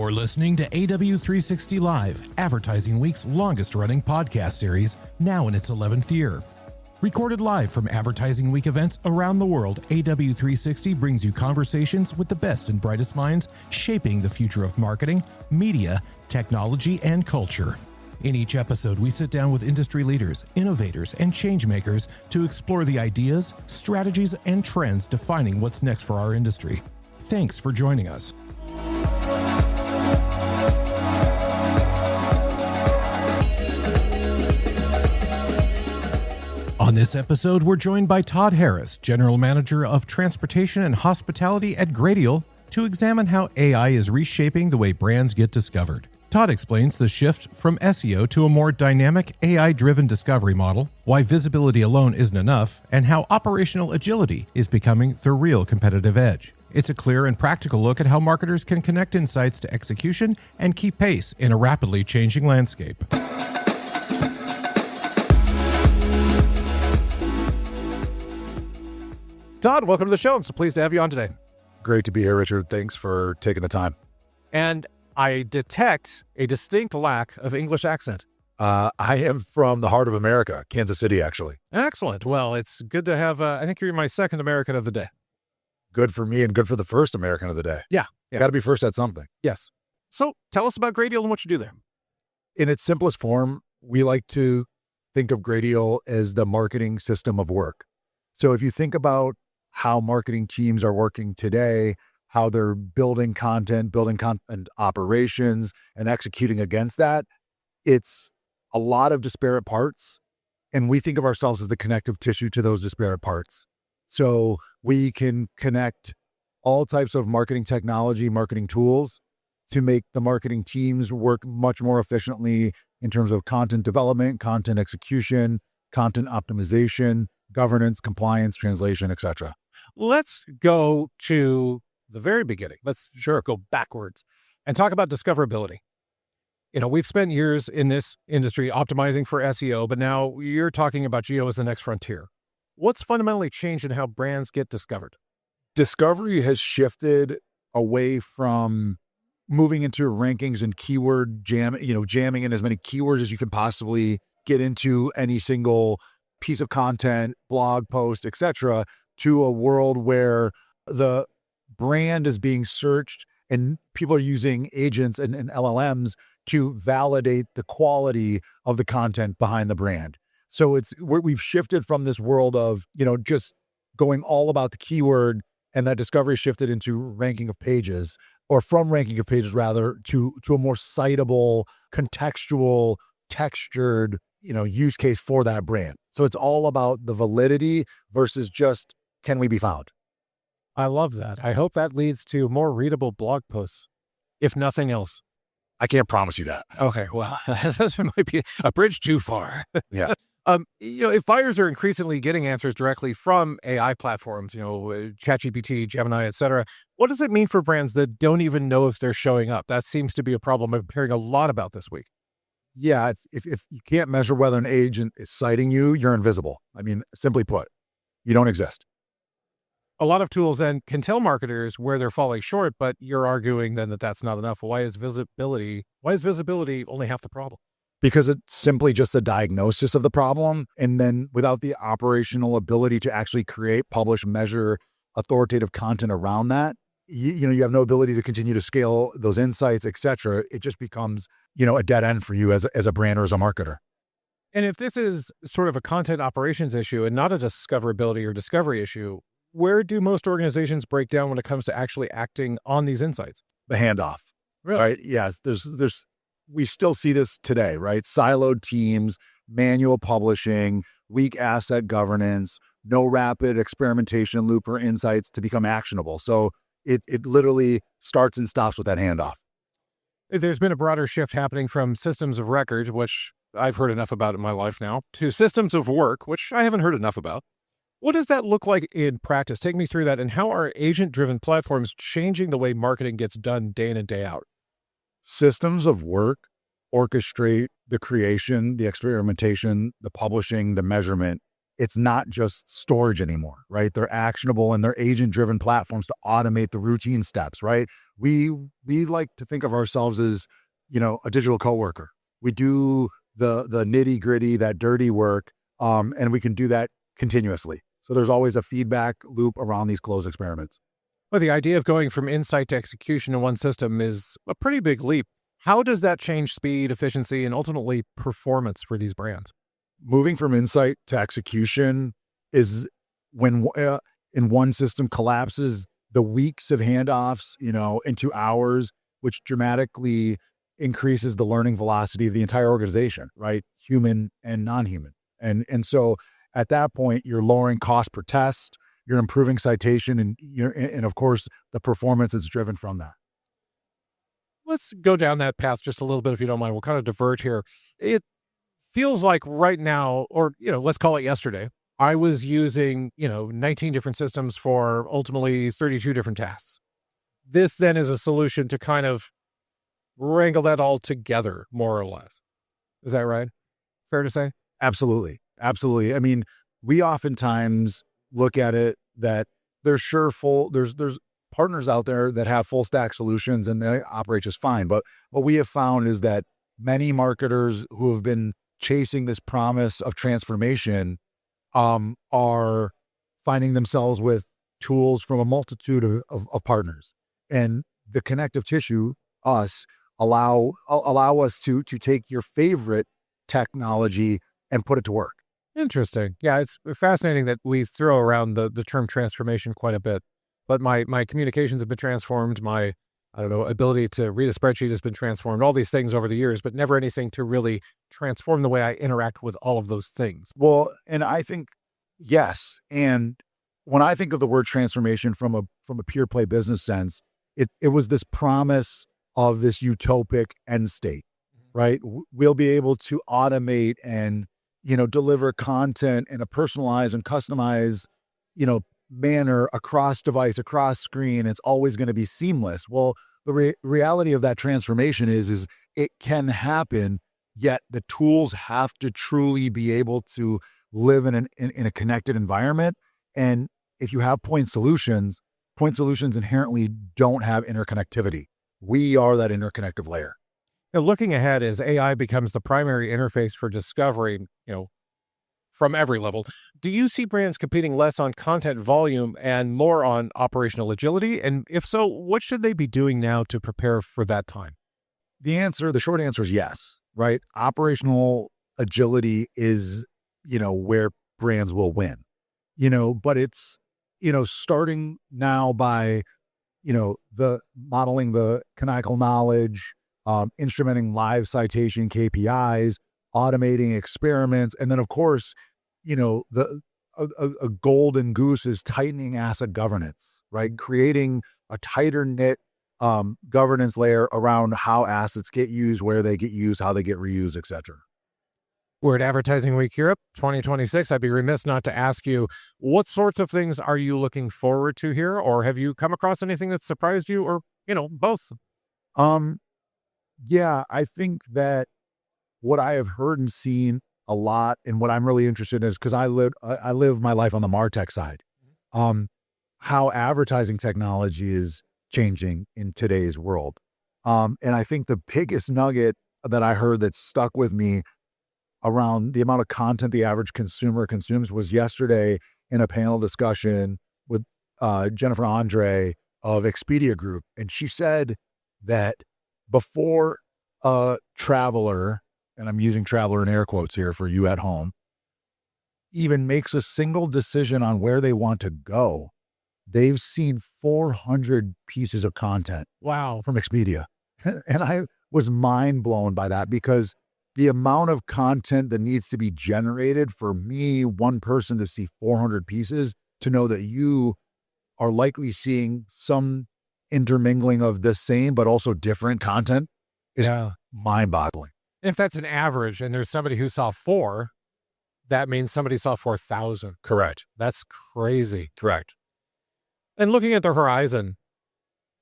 You're listening to AW360 Live, Advertising Week's longest-running podcast series, now in its 11th year. Recorded live from Advertising Week events around the world, AW360 brings you conversations with the best and brightest minds shaping the future of marketing, media, technology, and culture. In each episode, we sit down with industry leaders, innovators, and changemakers to explore the ideas, strategies, and trends defining what's next for our industry. Thanks for joining us. On this episode, we're joined by Todd Harris, General Manager of Transportation and Hospitality at Gradial, to examine how AI is reshaping the way brands get discovered. Todd explains the shift from SEO to a more dynamic AI-driven discovery model, why visibility alone isn't enough, and how operational agility is becoming the real competitive edge. It's a clear and practical look at how marketers can connect insights to execution and keep pace in a rapidly changing landscape. Todd, welcome to the show. I'm so pleased to have you on today. Great to be here, Richard. Thanks for taking the time. And I detect a distinct lack of English accent. I am from the heart of America, Kansas City, actually. Excellent. Well, it's good to have, I think you're my second American of the day. Good for me and good for the first American of the day. Yeah. Got to be first at something. Yes. So tell us about Gradial and what you do there. In its simplest form, we like to think of Gradial as the marketing system of work. So if you think about how marketing teams are working today, how they're building content operations, and executing against that, it's a lot of disparate parts. And we think of ourselves as the connective tissue to those disparate parts. So we can connect all types of marketing technology, marketing tools to make the marketing teams work much more efficiently in terms of content development, content execution, content optimization, governance, compliance, translation, etc. Let's go to the very beginning. Let's go backwards and talk about discoverability. You know, we've spent years in this industry optimizing for SEO, but now you're talking about geo as the next frontier. What's fundamentally changed in how brands get discovered? Discovery has shifted away from moving into rankings and keyword jamming in as many keywords as you can possibly get into any single piece of content, blog post, etc., to a world where the brand is being searched and people are using agents and LLMs to validate the quality of the content behind the brand. So we've shifted from this world of, just going all about the keyword, and that discovery shifted into ranking of pages, or from ranking of pages rather, to a more citable, contextual, textured, use case for that brand. So it's all about the validity versus just, can we be found? I love that. I hope that leads to more readable blog posts, if nothing else. I can't promise you that. Okay, well, that might be a bridge too far. Yeah. If buyers are increasingly getting answers directly from AI platforms, ChatGPT, Gemini, et cetera, what does it mean for brands that don't even know if they're showing up? That seems to be a problem I'm hearing a lot about this week. Yeah, if you can't measure whether an agent is citing you, you're invisible. I mean, simply put, you don't exist. A lot of tools then can tell marketers where they're falling short, but you're arguing then that that's not enough. Why is visibility only half the problem? Because it's simply just a diagnosis of the problem. And then without the operational ability to actually create, publish, measure authoritative content around that, you have no ability to continue to scale those insights, et cetera. It just becomes, a dead end for you as a brand or as a marketer. And if this is sort of a content operations issue and not a discoverability or discovery issue, where do most organizations break down when it comes to actually acting on these insights? The handoff, really? Right? Yes. We still see this today, right? Siloed teams, manual publishing, weak asset governance, no rapid experimentation loop or insights to become actionable. So it literally starts and stops with that handoff. There's been a broader shift happening from systems of record, which I've heard enough about in my life now, to systems of work, which I haven't heard enough about. What does that look like in practice? Take me through that, and how are agent-driven platforms changing the way marketing gets done day in and day out? Systems of work orchestrate the creation, the experimentation, the publishing, the measurement it's not just storage anymore, right? They're actionable and they're agent-driven platforms to automate the routine steps, right? We like to think of ourselves as, a digital coworker. We do the nitty-gritty, that dirty work, and we can do that continuously. So there's always a feedback loop around these closed experiments. Well, the idea of going from insight to execution in one system is a pretty big leap. How does that change speed, efficiency, and ultimately performance for these brands? Moving from insight to execution is when in one system collapses the weeks of handoffs, into hours, which dramatically increases the learning velocity of the entire organization, right? Human and non-human. And so at that point, you're lowering cost per test, you're improving citation, and of course the performance is driven from that. Let's go down that path just a little bit, if you don't mind. We'll kind of divert here. It feels like right now, or, let's call it yesterday, I was using, 19 different systems for ultimately 32 different tasks. This then is a solution to kind of wrangle that all together, more or less. Is that right? Fair to say? Absolutely. Absolutely. I mean, we oftentimes look at it that there's partners out there that have full stack solutions and they operate just fine. But what we have found is that many marketers who have been chasing this promise of transformation are finding themselves with tools from a multitude of partners. And the connective tissue, us, allow us to take your favorite technology and put it to work. Interesting. Yeah, it's fascinating that we throw around the term transformation quite a bit. But my communications have been transformed. My, ability to read a spreadsheet has been transformed. All these things over the years, but never anything to really transform the way I interact with all of those things. Well, and I think, yes. And when I think of the word transformation from a pure play business sense, it was this promise of this utopic end state, right? We'll be able to automate and, deliver content in a personalized and customized, manner across device, across screen. It's always going to be seamless. Well, the reality of that transformation is it can happen, yet the tools have to truly be able to live in a connected environment. And if you have point solutions inherently don't have interconnectivity. We are that interconnective layer. Now, looking ahead as AI becomes the primary interface for discovery, from every level, do you see brands competing less on content volume and more on operational agility? And if so, what should they be doing now to prepare for that time? The short answer is yes, right? Operational agility is, where brands will win, but it's, starting now by, the modeling the canonical knowledge, instrumenting live citation KPIs, automating experiments. And then of course, a golden goose is tightening asset governance, right? Creating a tighter knit governance layer around how assets get used, where they get used, how they get reused, etc. We're at Advertising Week Europe 2026. I'd be remiss not to ask you, what sorts of things are you looking forward to here? Or have you come across anything that surprised you, or, both? Yeah, I think that what I have heard and seen a lot, and what I'm really interested in is, because I live my life on the MarTech side, how advertising technology is changing in today's world. And I think the biggest nugget that I heard that stuck with me around the amount of content the average consumer consumes was yesterday in a panel discussion with Jennifer Andre of Expedia Group. And she said that before a traveler, and I'm using traveler in air quotes here for you at home, even makes a single decision on where they want to go, they've seen 400 pieces of content. Wow. From Expedia. And I was mind blown by that, because the amount of content that needs to be generated for me, one person, to see 400 pieces, to know that you are likely seeing some intermingling of the same but also different content is mind boggling. If that's an average and there's somebody who saw 4, that means somebody saw 4,000. Correct. That's crazy. Correct. And looking at the horizon,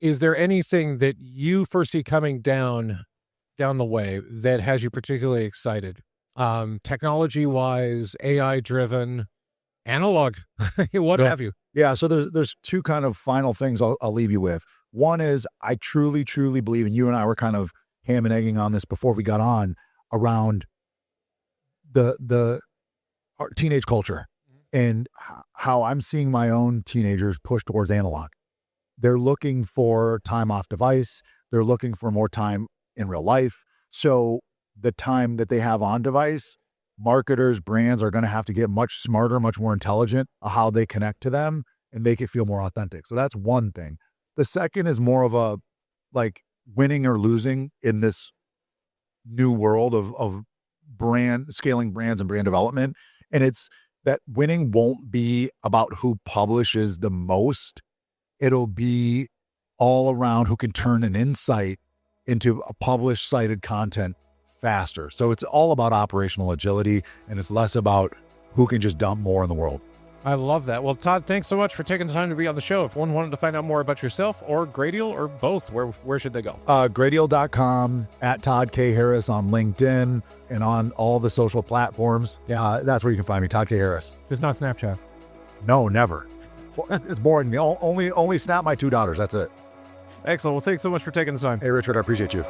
is there anything that you foresee coming down the way that has you particularly excited? Technology-wise, AI-driven, analog, what Yeah. have you. Yeah, so there's two kind of final things I'll leave you with. One is I truly, truly believe, and you and I were kind of ham and egging on this before we got on, around our teenage culture and how I'm seeing my own teenagers push towards analog. They're looking for time off device. They're looking for more time in real life. So the time that they have on device, marketers, brands are going to have to get much smarter, much more intelligent of how they connect to them and make it feel more authentic. So that's one thing. The second is more of a like winning or losing in this new world of brand scaling brands and brand development. And it's that winning won't be about who publishes the most. It'll be all around who can turn an insight into a published cited content faster. So it's all about operational agility, and it's less about who can just dump more in the world. I love that. Well, Todd, thanks so much for taking the time to be on the show. If one wanted to find out more about yourself or Gradial or both, where should they go? Gradial.com, at Todd K. Harris on LinkedIn and on all the social platforms. Yeah. That's where you can find me, Todd K. Harris. Just not Snapchat. No, never. Well, it's boring. Only snap my two daughters. That's it. Excellent. Well, thanks so much for taking the time. Hey, Richard, I appreciate you.